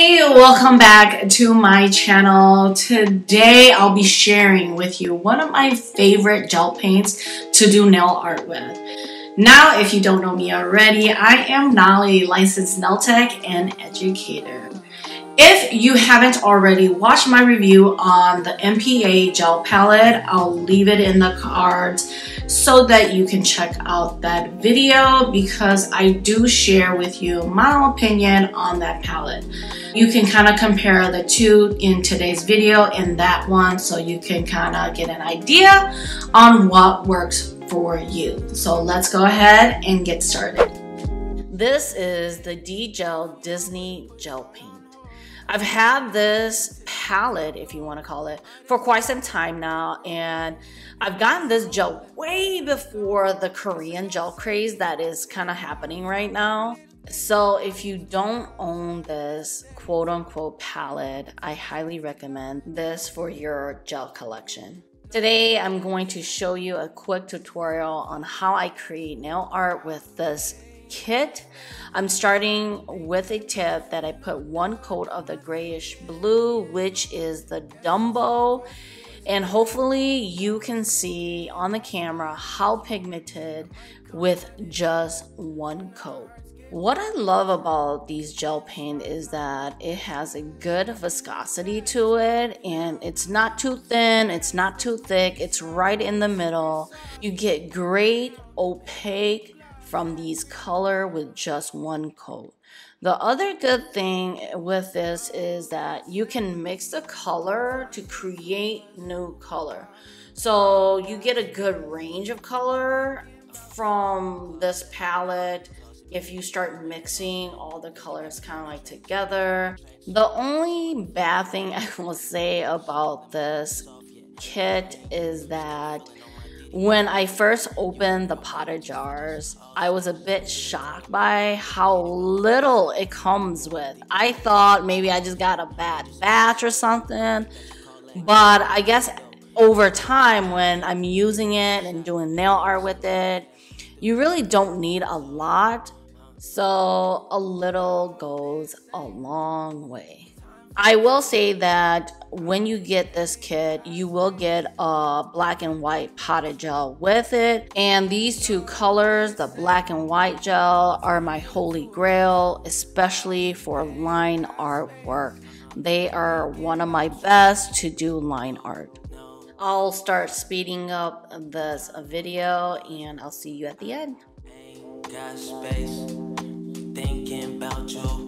Hey, welcome back to my channel. Today I'll be sharing with you one of my favorite gel paints to do nail art with. Now, if you don't know me already, I am now a licensed nail tech and educator. If you haven't already watched my review on the MPA gel palette, I'll leave it in the cards so that you can check out that video because I do share with you my opinion on that palette. You can kind of compare the two in today's video and that one so you can kind of get an idea on what works for you. So let's go ahead and get started. This is the Dgel Disney Gel Paint. I've had this palette, if you want to call it, for quite some time now, and I've gotten this gel way before the Korean gel craze that is kind of happening right now. So if you don't own this quote-unquote palette, I highly recommend this for your gel collection. Today, I'm going to show you a quick tutorial on how I create nail art with this kit. I'm starting with a tip that I put one coat of the grayish blue, which is the Dumbo, and hopefully you can see on the camera how pigmented with just one coat. What I love about these gel paint is that it has a good viscosity to it, and it's not too thin, it's not too thick, it's right in the middle. You get great opaque from these color with just one coat. The other good thing with this is that you can mix the color to create new color. So you get a good range of color from this palette if you start mixing all the colors kind of like together. The only bad thing I will say about this kit is that when I first opened the potted jars, I was a bit shocked by how little it comes with. I thought maybe I just got a bad batch or something, but I guess over time when I'm using it and doing nail art with it, you really don't need a lot, so a little goes a long way. I will say that when you get this kit, you will get a black and white potted gel with it. And these two colors, the black and white gel, are my holy grail, especially for line art work. They are one of my best to do line art. I'll start speeding up this video and I'll see you at the end. Got space, thinking about you.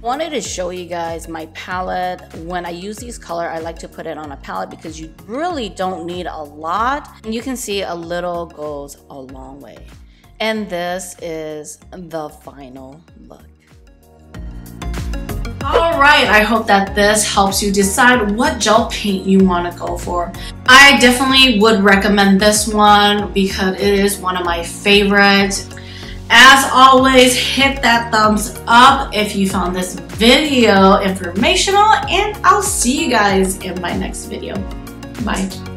Wanted to show you guys my palette. When I use these color, I like to put it on a palette because you really don't need a lot. And you can see a little goes a long way. And this is the final look. Alright, I hope that this helps you decide what gel paint you want to go for. I definitely would recommend this one because it is one of my favorites. As always, hit that thumbs up if you found this video informational, and I'll see you guys in my next video. Bye.